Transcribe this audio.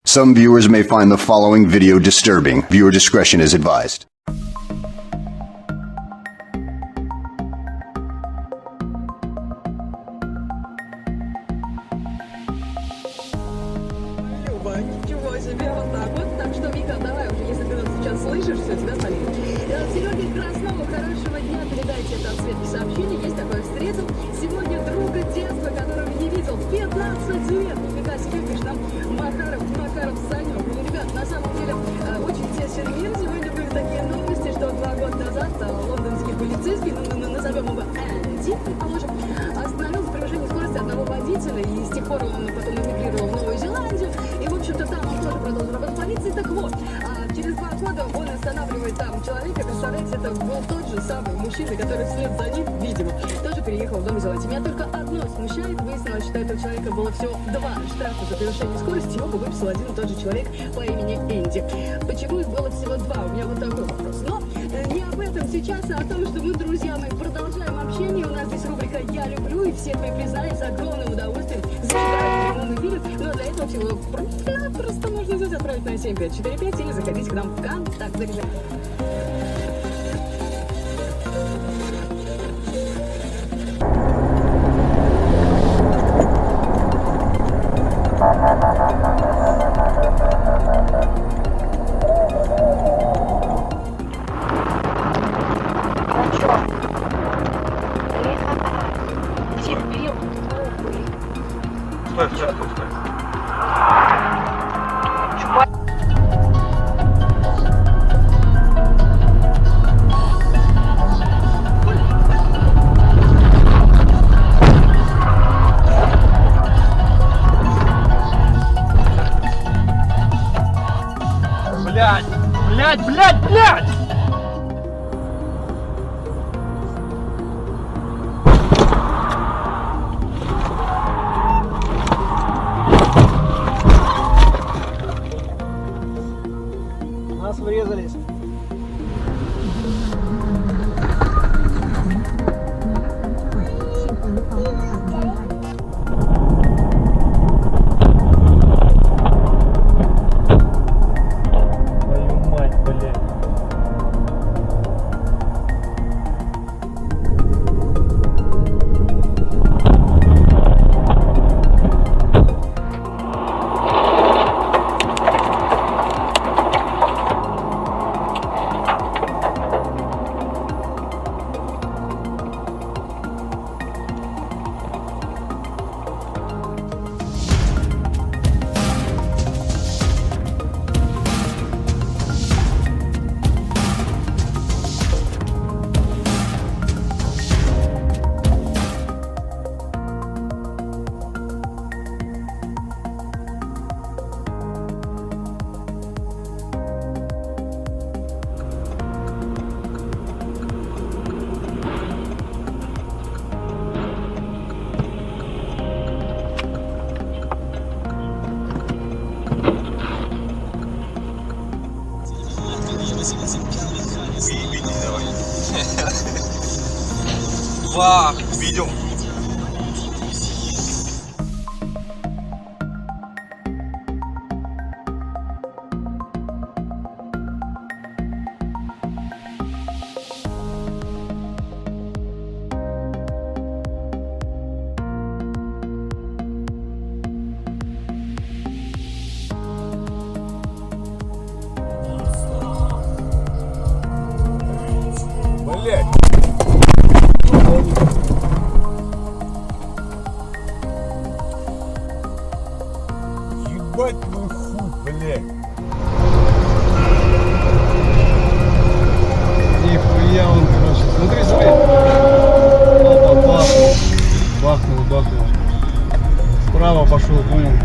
Some viewers may find the following video disturbing. Viewer discretion is advised. Ничего себе, вот так вот. Так что, Вика, давай уже, если ты нас сейчас слышишь, все, тебя солит. Сереге Краснову хорошего дня, передайте это от Светки сообщение, есть такое встретил. Сегодня друга детства, которого не видел 15 лет. Нифига себе, пишет нам Макаров Санек. Ну, ребят, на самом деле, очень тесен мир. Сегодня были такие новости, что 2 года назад лондонский полицейский, назовем его Энди, положим, остановил за превышение скорости одного водителя, и с тех пор он потом эмигрировал в Новую Зеландию. И, в общем-то, там он тоже продолжил работать в полиции. Так вот, через 2 года он останавливает там человека. Представляете, это был тот же самый мужчина, который вслед за ним, видимо, тоже переехал в Новую Зеландию. Меня только одно смущает. Выяснилось, что у этого человека было всего 2 штрафа за превышение скорости. Его выписал один и тот же человек по имени Энди. Почему их было всего 2? У меня вот такой вопрос. Но не об этом сейчас, а о том, что мы, друзья мои, продолжаем общение. У нас здесь рубрика «Я люблю», и все твои признания с огромным удовольствием зачитаю в прямом эфире. Но для этого всего просто нужно здесь отправить на 7545 или заходить к нам в контакт. Стой. Блядь! Нас врезались. Вах, видел. Блять. Ебать твой хуй, блядь. Нихуя он, короче. Смотри. Опа, бахнул. Справа пошел, понял.